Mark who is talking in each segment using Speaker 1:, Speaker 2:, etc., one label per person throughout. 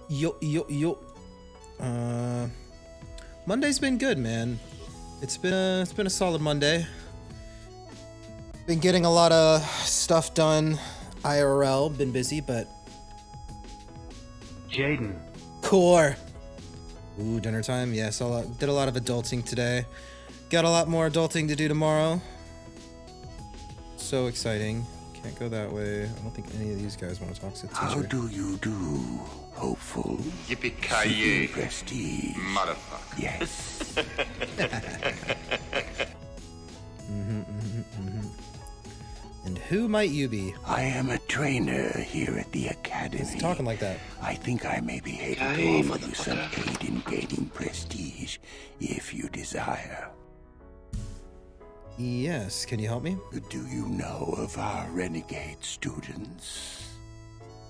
Speaker 1: Yo. Monday's been good, man. It's been a solid Monday. Been getting a lot of stuff done. IRL, been busy, but
Speaker 2: Jaden.
Speaker 1: Core. Ooh, dinner time. Yes, did a lot of adulting today. Got a lot more adulting to do tomorrow. So exciting. Can't go that way. I don't think any of these guys want to talk to the teacher.
Speaker 3: How do you do, hopeful?
Speaker 4: Yippee-ki-yay,
Speaker 3: prestige.
Speaker 4: motherfucker.
Speaker 3: Yes.
Speaker 1: And who might you be?
Speaker 3: I am a trainer here at the academy.
Speaker 1: He's talking like that.
Speaker 3: I think I may be able
Speaker 4: Hey,
Speaker 3: to offer you some aid in gaining prestige, if you desire.
Speaker 1: Yes, can you help me?
Speaker 3: Do you know of our renegade students?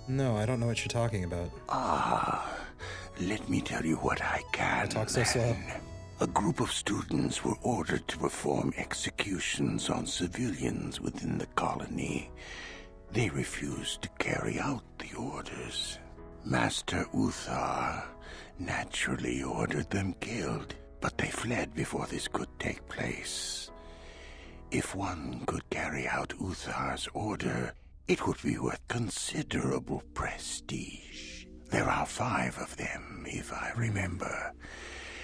Speaker 1: No, I don't know what you're talking about.
Speaker 3: Let me tell you what I can.
Speaker 1: Talk so slow.
Speaker 3: A group of students were ordered to perform executions on civilians within the colony. They refused to carry out the orders. Master Uthar naturally ordered them killed, but they fled before this could take place. If one could carry out Uthar's order, it would be worth considerable prestige. There are 5 of them, if I remember,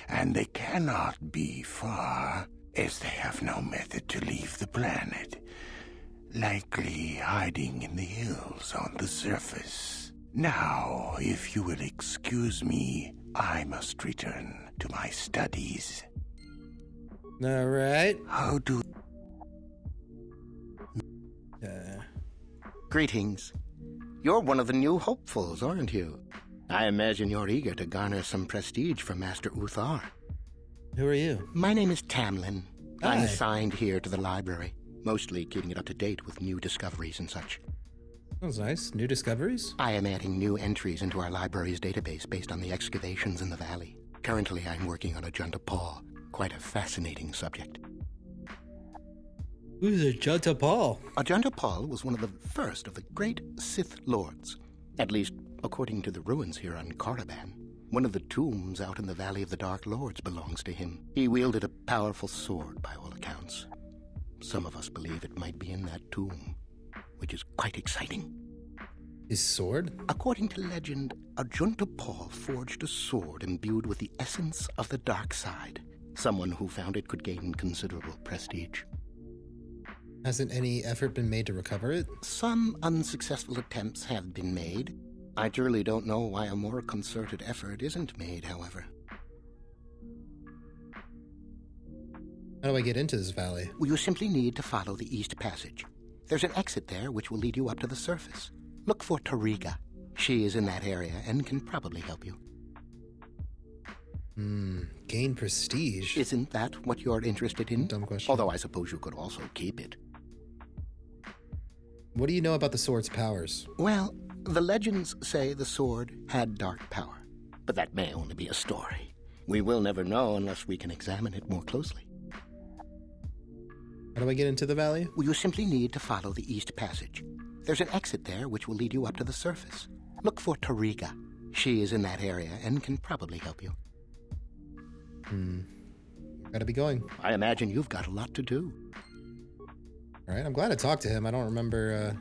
Speaker 3: and they cannot be far, as they have no method to leave the planet, likely hiding in the hills on the surface. Now, if you will excuse me, I must return to my studies.
Speaker 1: All right.
Speaker 3: How do...
Speaker 5: Greetings. You're one of the new hopefuls, aren't you? I imagine you're eager to garner some prestige from Master Uthar.
Speaker 1: Who are you?
Speaker 5: My name is Tamlin.
Speaker 1: Hi.
Speaker 5: I'm assigned here to the library, mostly keeping it up to date with new discoveries and such.
Speaker 1: That was nice. New discoveries?
Speaker 5: I am adding new entries into our library's database based on the excavations in the valley. Currently, I'm working on Ajunta Paw, quite a fascinating subject.
Speaker 1: Who's Ajunta Paul?
Speaker 5: Ajunta Paul was one of the first of the great Sith Lords, at least according to the ruins here on Korriban. One of the tombs out in the Valley of the Dark Lords belongs to him. He wielded a powerful sword, by all accounts. Some of us believe it might be in that tomb, which is quite exciting.
Speaker 1: His sword?
Speaker 5: According to legend, Ajunta Paul forged a sword imbued with the essence of the dark side. Someone who found it could gain considerable prestige.
Speaker 1: Hasn't any effort been made to recover it?
Speaker 5: Some unsuccessful attempts have been made. I truly don't know why a more concerted effort isn't made, however.
Speaker 1: How do I get into this valley?
Speaker 5: You simply need to follow the East Passage. There's an exit there which will lead you up to the surface. Look for Tariga. She is in that area and can probably help you.
Speaker 1: Gain prestige?
Speaker 5: Isn't that what you're interested in?
Speaker 1: Dumb question.
Speaker 5: Although I suppose you could also keep it.
Speaker 1: What do you know about the sword's powers?
Speaker 5: Well, the legends say the sword had dark power, but that may only be a story. We will never know unless we can examine it more closely.
Speaker 1: How do I get into the valley?
Speaker 5: You simply need to follow the East Passage. There's an exit there which will lead you up to the surface. Look for Tariga. She is in that area and can probably help you.
Speaker 1: Gotta be going.
Speaker 5: I imagine you've got a lot to do.
Speaker 1: All right, I'm glad I talked to him. I don't remember.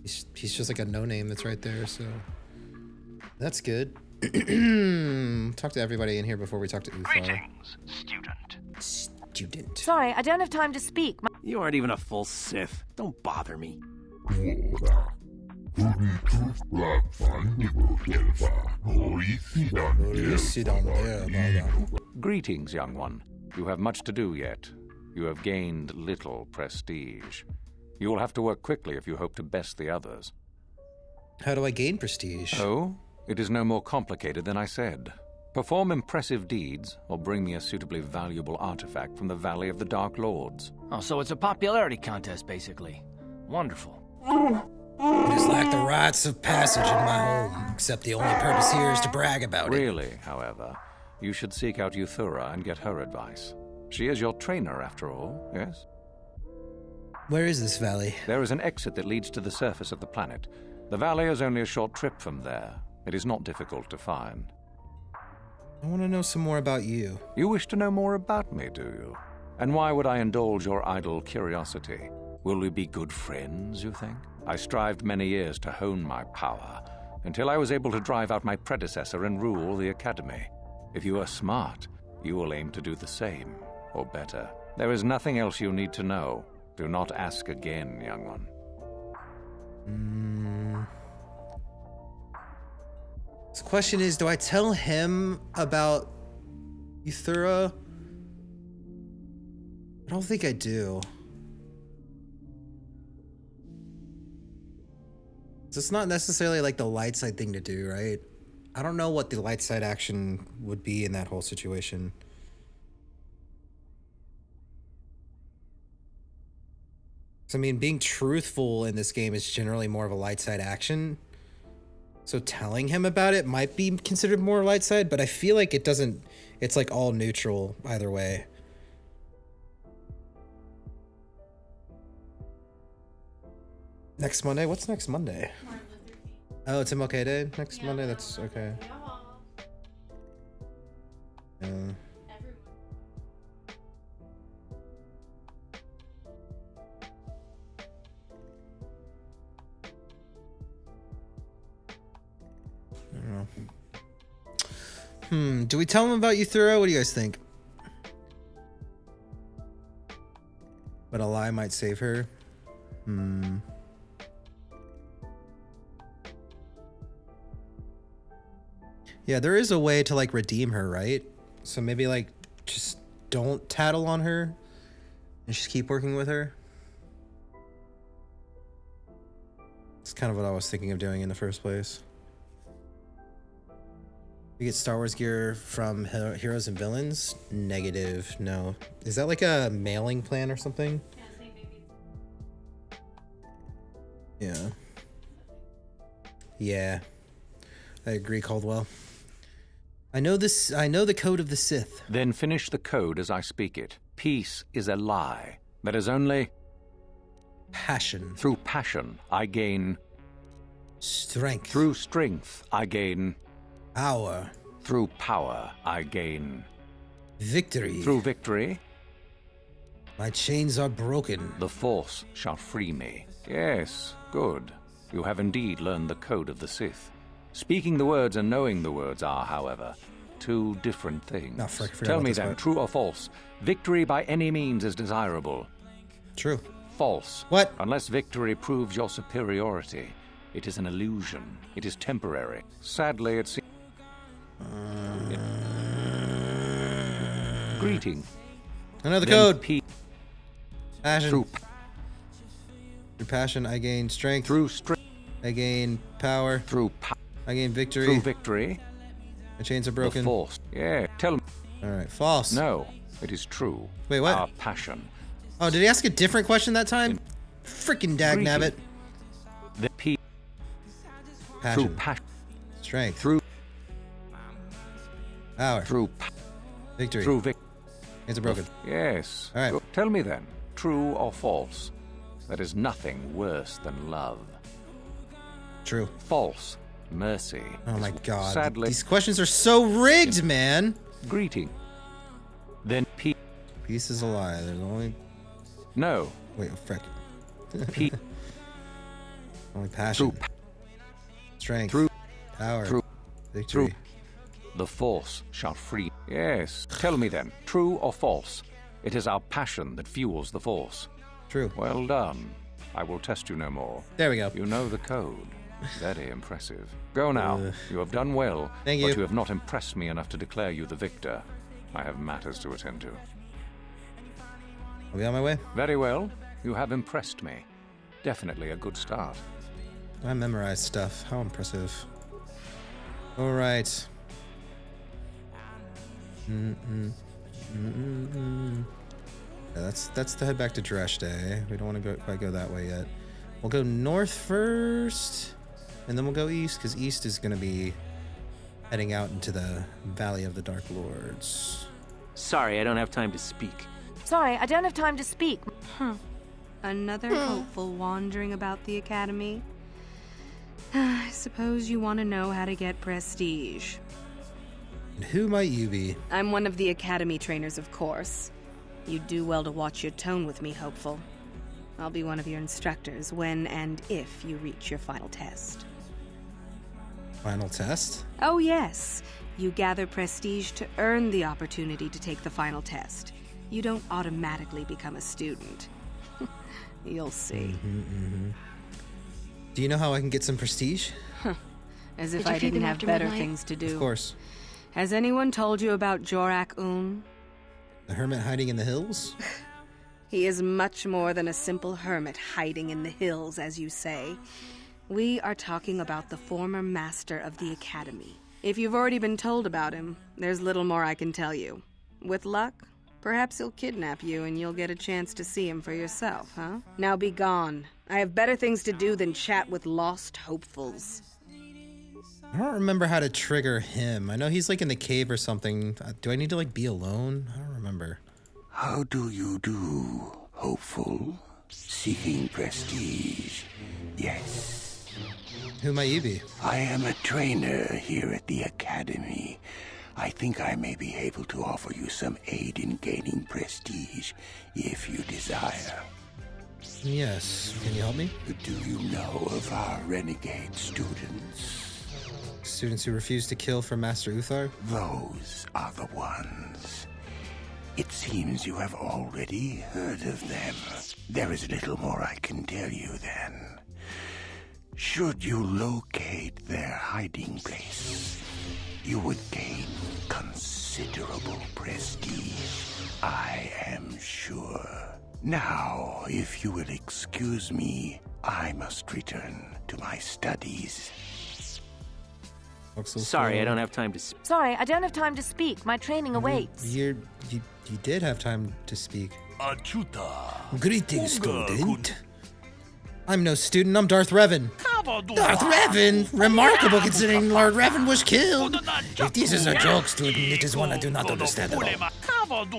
Speaker 1: He's just like a no-name that's right there, so that's good. Talk to everybody in here before we talk to Uthar.
Speaker 2: Greetings, student.
Speaker 6: Sorry, I don't have time to speak.
Speaker 2: You aren't even a full Sith. Don't bother me.
Speaker 7: Greetings, young one. You have much to do yet. You have gained little prestige. You will have to work quickly if you hope to best the others.
Speaker 1: How do I gain prestige?
Speaker 7: Oh, it is no more complicated than I said. Perform impressive deeds, or bring me a suitably valuable artifact from the Valley of the Dark Lords.
Speaker 8: Oh, so it's a popularity contest, basically. Wonderful.
Speaker 1: It is like the rites of passage in my home, except the only purpose here is to brag about it.
Speaker 7: Really, however, you should seek out Euthura and get her advice. She is your trainer, after all, yes?
Speaker 1: Where is this valley?
Speaker 7: There is an exit that leads to the surface of the planet. The valley is only a short trip from there. It is not difficult to find.
Speaker 1: I want to know some more about you.
Speaker 7: You wish to know more about me, do you? And why would I indulge your idle curiosity? Will we be good friends, you think? I strived many years to hone my power, until I was able to drive out my predecessor and rule the Academy. If you are smart, you will aim to do the same, or better. There is nothing else you need to know. Do not ask again, young one.
Speaker 1: The question is, do I tell him about Euthura? I don't think I do. It's not necessarily like the light side thing to do, right? I don't know what the light side action would be in that whole situation. So, I mean, being truthful in this game is generally more of a light side action. So telling him about it might be considered more light side, but I feel like it doesn't, it's like all neutral either way. Next Monday? What's next Monday? Oh, it's MLK Day next Monday? That's okay. I don't know. Do we tell him about Euthura? What do you guys think? But a lie might save her. Yeah, there is a way to like redeem her, right? So maybe like just don't tattle on her and just keep working with her. It's kind of what I was thinking of doing in the first place. You get Star Wars gear from Heroes and Villains? Negative, no. Is that like a mailing plan or something? Yeah. Yeah. I agree, Caldwell. I know the code of the Sith.
Speaker 7: Then finish the code as I speak it. Peace is a lie. That is only...
Speaker 1: passion.
Speaker 7: Through passion, I gain...
Speaker 1: strength.
Speaker 7: Through strength, I gain...
Speaker 1: power.
Speaker 7: Through power, I gain...
Speaker 1: victory.
Speaker 7: Through victory...
Speaker 1: my chains are broken.
Speaker 7: the Force shall free me. Yes, good. You have indeed learned the code of the Sith. Speaking the words and knowing the words are, however, two different things.
Speaker 1: Oh, frick, I forgot
Speaker 7: Tell
Speaker 1: about
Speaker 7: me
Speaker 1: this
Speaker 7: then,
Speaker 1: part.
Speaker 7: true or false? Victory by any means is desirable.
Speaker 1: True.
Speaker 7: False.
Speaker 1: What?
Speaker 7: Unless victory proves your superiority, it is an illusion. It is temporary. Sadly, it seems... Greeting.
Speaker 1: I know the
Speaker 7: Then
Speaker 1: code. Passion.
Speaker 7: Through
Speaker 1: passion, I gain strength.
Speaker 7: Through strength.
Speaker 1: I gain power.
Speaker 7: Through power.
Speaker 1: I gain victory.
Speaker 7: Through victory.
Speaker 1: My chains are
Speaker 7: The
Speaker 1: broken.
Speaker 7: Force. Yeah. Tell me.
Speaker 1: All right, false.
Speaker 7: No, it is true.
Speaker 1: Wait, what?
Speaker 7: Our passion.
Speaker 1: Oh, did he ask a different question that time? Freaking dagnabbit.
Speaker 7: The P.
Speaker 1: Passion.
Speaker 7: Through passion.
Speaker 1: Strength.
Speaker 7: Through.
Speaker 1: Power.
Speaker 7: Through.
Speaker 1: Victory.
Speaker 7: Through victory.
Speaker 1: Chains are broken.
Speaker 7: Yes.
Speaker 1: All right.
Speaker 7: Good. Tell me then, true or false? There is nothing worse than love.
Speaker 1: True.
Speaker 7: False. Mercy.
Speaker 1: Oh my god.
Speaker 7: Sadly.
Speaker 1: These questions are so rigged, man.
Speaker 7: Greeting. Then P.
Speaker 1: Peace is a lie. There's only...
Speaker 7: No.
Speaker 1: Wait, frick.
Speaker 7: P.
Speaker 1: Only passion.
Speaker 7: Through.
Speaker 1: Strength.
Speaker 7: Through.
Speaker 1: Power.
Speaker 7: Through.
Speaker 1: Victory.
Speaker 7: Through. The Force shall free. Yes. Tell me then, true or false? It is our passion that fuels the Force.
Speaker 1: True.
Speaker 7: Well done. I will test you no more.
Speaker 1: There we go.
Speaker 7: You know the code. Very impressive. Go now. You have done well.
Speaker 1: Thank you.
Speaker 7: But you have not impressed me enough to declare you the victor. I have matters to attend to.
Speaker 1: I'll be on my way.
Speaker 7: Very well. You have impressed me. Definitely a good start.
Speaker 1: I memorized stuff. How impressive. All right. Yeah, that's the head back to Dresh Day. We don't want to quite go that way yet. We'll go north first, and then we'll go east, because east is going to be heading out into the Valley of the Dark Lords.
Speaker 2: Sorry, I don't have time to speak.
Speaker 6: Sorry, I don't have time to speak.
Speaker 9: Another hopeful wandering about the academy. I suppose you want to know how to get prestige.
Speaker 1: And who might you be?
Speaker 9: I'm one of the Academy trainers, of course. You'd do well to watch your tone with me, Hopeful. I'll be one of your instructors when and if you reach your final test.
Speaker 1: Final test?
Speaker 9: Oh, yes. You gather prestige to earn the opportunity to take the final test. You don't automatically become a student. You'll see.
Speaker 1: Do you know how I can get some prestige?
Speaker 9: As if I didn't have better things to do.
Speaker 1: Of course.
Speaker 9: Has anyone told you about Jorak-un?
Speaker 1: The hermit hiding in the hills?
Speaker 9: He is much more than a simple hermit hiding in the hills, as you say. We are talking about the former master of the Academy. If you've already been told about him, there's little more I can tell you. With luck, perhaps he'll kidnap you and you'll get a chance to see him for yourself, huh? Now be gone. I have better things to do than chat with lost hopefuls.
Speaker 1: I don't remember how to trigger him. I know he's like in the cave or something. Do I need to like be alone? I don't remember.
Speaker 3: How do you do, hopeful? Seeking prestige? Yes.
Speaker 1: Who might you be?
Speaker 3: I am a trainer here at the Academy. I think I may be able to offer you some aid in gaining prestige, if you desire.
Speaker 1: Yes. Can you help me?
Speaker 3: Do you know of our renegade students?
Speaker 1: Students who refuse to kill for Master Uthar?
Speaker 3: Those are the ones. It seems you have already heard of them. There is little more I can tell you then. Should you locate their hiding place, you would gain considerable prestige, I am sure. Now, if you will excuse me, I must return to my studies.
Speaker 2: Sorry, I don't have time to speak.
Speaker 6: Sorry, I don't have time to speak. My training awaits.
Speaker 1: You did have time to speak. Greetings, student. I'm no student, I'm Darth Revan. Darth Revan? Remarkable considering Lord Revan was killed. If this is a joke, student, it is one I do not understand at all.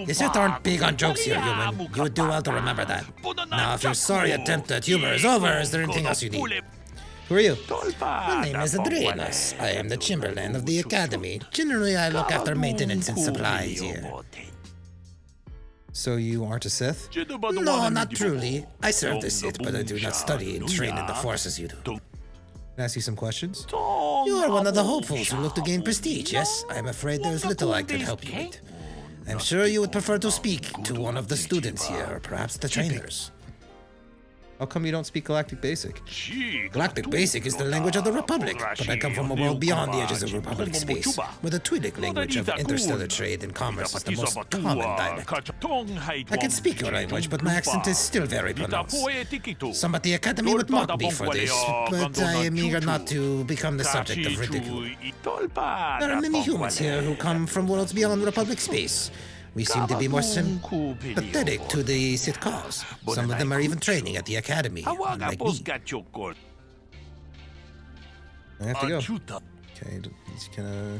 Speaker 1: The Sith aren't big on jokes here, human. You would do well to remember that. Now, if your sorry attempt at humor is over, is there anything else you need? Who are you? My name is Adrenas. I am the Chamberlain of the Academy. Generally, I look after maintenance and supplies here. So you aren't a Sith? No, not truly. I serve the Sith, but I do not study and train in the Force as you do. Can I ask you some questions? You are one of the hopefuls who look to gain prestige, yes? I am afraid there is little I could help you with. I'm sure you would prefer to speak to one of the students here, or perhaps the trainers. How come you don't speak Galactic Basic? Galactic Basic is the language of the Republic, but I come from a world beyond the edges of Republic space, where the Twi'lek language of interstellar trade and commerce is the most common dialect. I can speak your language, but my accent is still very pronounced. Some at the Academy would mock me for this, but I am eager not to become the subject of ridicule. There are many humans here who come from worlds beyond Republic space. We seem to be more sympathetic to the Sith cause. Some of them are even training at the Academy, unlike me. I have to go. Okay, he's gonna...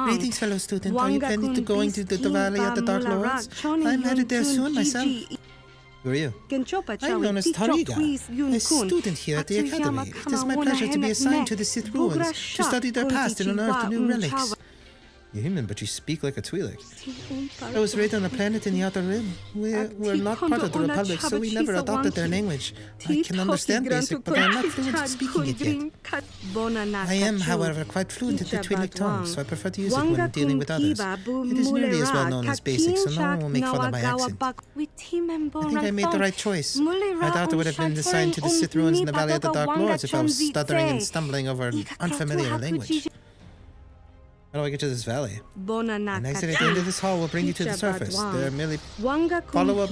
Speaker 1: Greetings, fellow student. Are you planning to go into the Valley of the Dark Lords? I'm headed there soon myself. Who are you? I'm known as Tariga, a student here at the Academy. It is my pleasure to be assigned to the Sith ruins, to study their past and unearth the new relics. You're human, but you speak like a Twi'lek. I was raised on a planet in the Outer Rim. We're not part of the Republic, so we never adopted their language. I can understand Basic, but I'm not fluent in speaking it yet. I am, however, quite fluent in the Twi'lek tongue, so I prefer to use it when dealing with others. It is nearly as well known as Basic, so no one will make fun of my accent. I think I made the right choice. I doubt I would have been assigned to the Sith ruins in the Valley of the Dark Lords if I was stuttering and stumbling over an unfamiliar language. How do I get to this valley? An exit at the end of this hall will bring you to the surface. There are merely follow a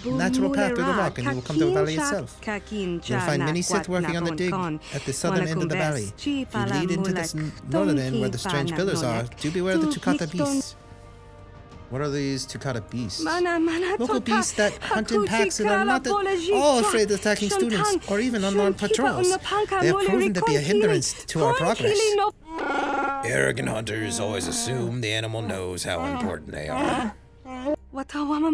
Speaker 1: natural path through the rock and you will come to the valley itself. You'll find many Sith working on the dig at the southern end of the valley. If you lead into this northern end where the strange pillars are, do beware of the Tukata beasts. What are these Tukata beasts? Local beasts that hunt in packs and are not at all afraid of attacking students or even unarmed patrols. They have proven to be a hindrance to our progress. Arrogant hunters always assume the animal knows how important they are.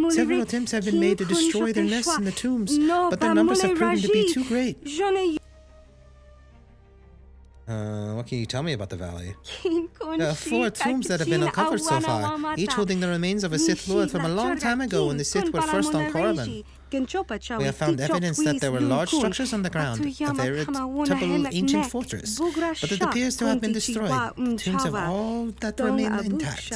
Speaker 1: Several attempts have been made to destroy their nests in the tombs, but their numbers have proven to be too great. What can you tell me about the valley? There are 4 tombs that have been uncovered so far, each holding the remains of a Sith Lord from a long time ago when the Sith were first on Korriban. We have found evidence that there were large structures on the ground, a veritable ancient fortress, but it appears to have been destroyed. Tombs of all that remain intact.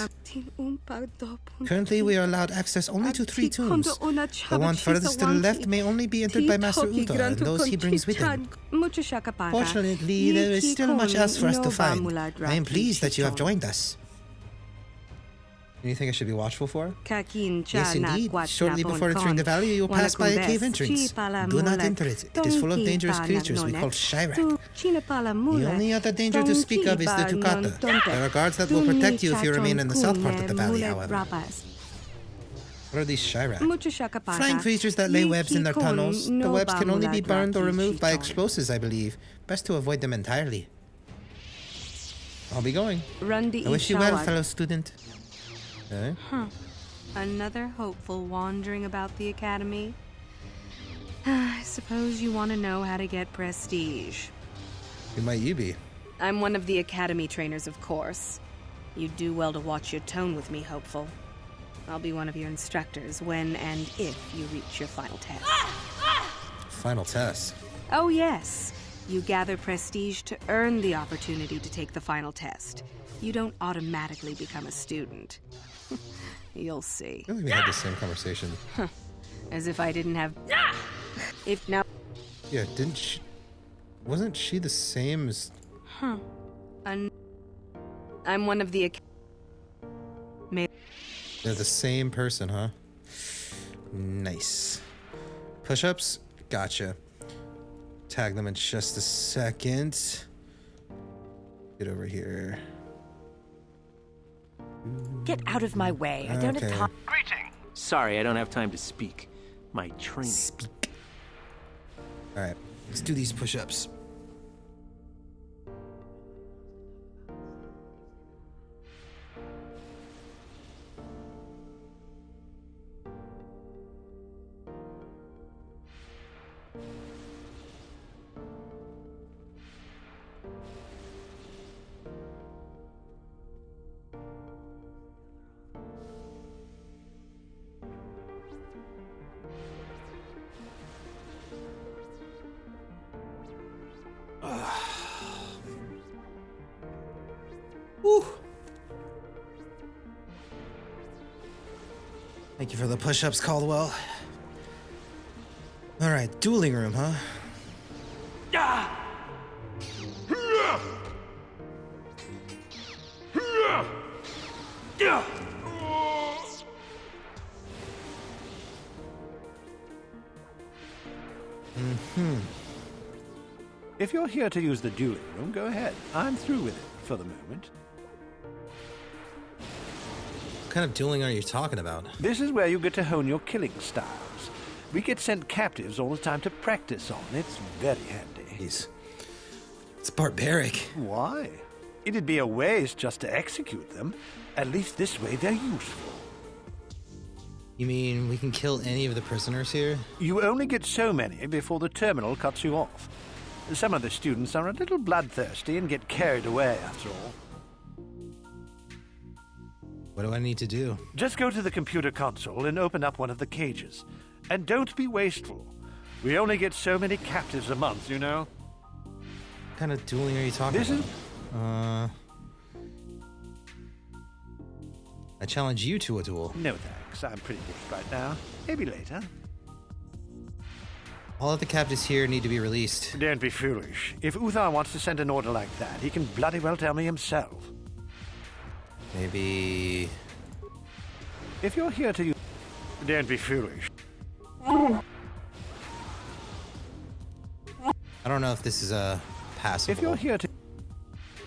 Speaker 1: Currently, we are allowed access only to 3 tombs. The one furthest to the left may only be entered by Master Uthar and those he brings with him. Fortunately, there is still much else for us to find. I am pleased that you have joined us. Anything I should be watchful for? Yes, indeed. Shortly before entering the valley, you'll pass by a cave entrance. Do not enter it. It is full of dangerous creatures we call Shirak. The only other danger to speak of is the Tukata. There are guards that will protect you if you remain in the south part of the valley, however. What are these Shirak? Flying creatures that lay webs in their tunnels. The webs can only be burned or removed by explosives, I believe. Best to avoid them entirely. I'll be going. I wish you well, fellow student. Okay.
Speaker 9: Another hopeful wandering about the academy. I suppose you want to know how to get prestige.
Speaker 1: Who might you be?
Speaker 9: I'm one of the academy trainers, of course. You'd do well to watch your tone with me, hopeful. I'll be one of your instructors when and if you reach your final test.
Speaker 1: Final test?
Speaker 9: Oh, yes. You gather prestige to earn the opportunity to take the final test. You don't automatically become a student. You'll see.
Speaker 1: I think we had the same conversation.
Speaker 9: As if I didn't have... If now...
Speaker 1: Yeah, didn't she... Wasn't she the same as...
Speaker 9: I'm one of the...
Speaker 1: They're the same person, huh? Nice. Push-ups? Gotcha. Tag them in just a second. Get over here.
Speaker 6: Get out of my way. I don't have time.
Speaker 2: Greeting. Sorry, I don't have time to speak. My training.
Speaker 1: Speak. Alright, let's do these push-ups. Thank you for the push-ups, Caldwell. All right, dueling room, huh?
Speaker 7: If you're here to use the dueling room, go ahead. I'm through with it for the moment.
Speaker 1: What kind of dueling are you talking about?
Speaker 7: This is where you get to hone your killing styles. We get sent captives all the time to practice on. It's very handy.
Speaker 1: Jeez. It's barbaric.
Speaker 7: Why? It'd be a waste just to execute them. At least this way they're useful.
Speaker 1: You mean we can kill any of the prisoners here?
Speaker 7: You only get so many before the terminal cuts you off. Some of the students are a little bloodthirsty and get carried away after all.
Speaker 1: What do I need to do?
Speaker 7: Just go to the computer console and open up one of the cages. And don't be wasteful. We only get so many captives a month, you know?
Speaker 1: What kind of dueling are you talking about? I challenge you to a duel.
Speaker 7: No thanks, I'm pretty good right now. Maybe later.
Speaker 1: All of the captives here need to be released.
Speaker 7: Don't be foolish. If Uthar wants to send an order like that, he can bloody well tell me himself.
Speaker 1: Maybe...
Speaker 7: If you're here to use... Don't be foolish.
Speaker 1: I don't know if this is a passable.
Speaker 7: If you're here to...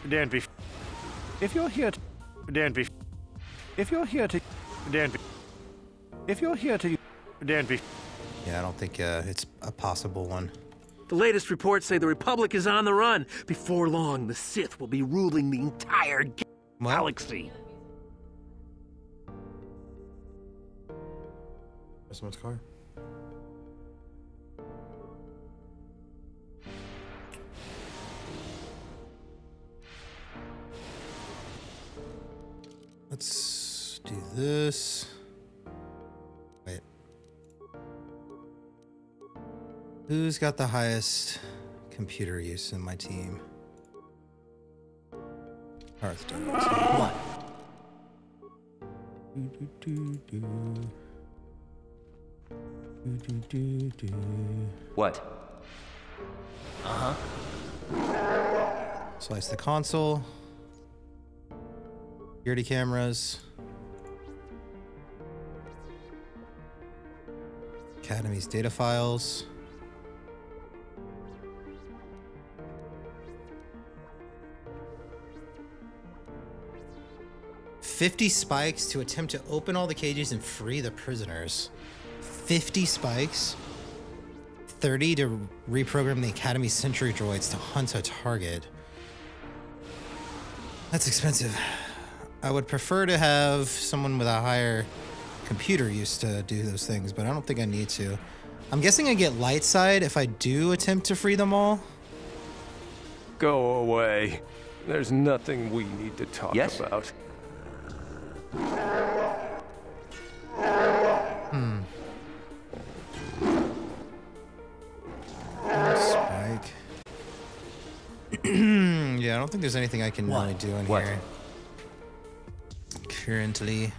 Speaker 7: Don't be... If you're here to... Don't be... If you're here to... Don't be... If you're here to... Don't be...
Speaker 1: Yeah, I don't think it's a possible one.
Speaker 2: The latest reports say the Republic is on the run. Before long, the Sith will be ruling the entire galaxy.
Speaker 1: There's someone's car. Let's do this. Wait. Who's got the highest computer use in my team? Hearth does.
Speaker 8: What?
Speaker 10: What?
Speaker 8: Uh-huh.
Speaker 1: Slice the console. Security cameras. Academy's data files. $50 spikes to attempt to open all the cages and free the prisoners. 50 spikes. 30 to reprogram the Academy sentry droids to hunt a target. That's expensive. I would prefer to have someone with a higher computer use to do those things, but I don't think I need to. I'm guessing I get light side if I do attempt to free them all.
Speaker 11: Go away. There's nothing we need to talk about.
Speaker 1: Spike. Yeah, I don't think there's anything I can really do in here currently.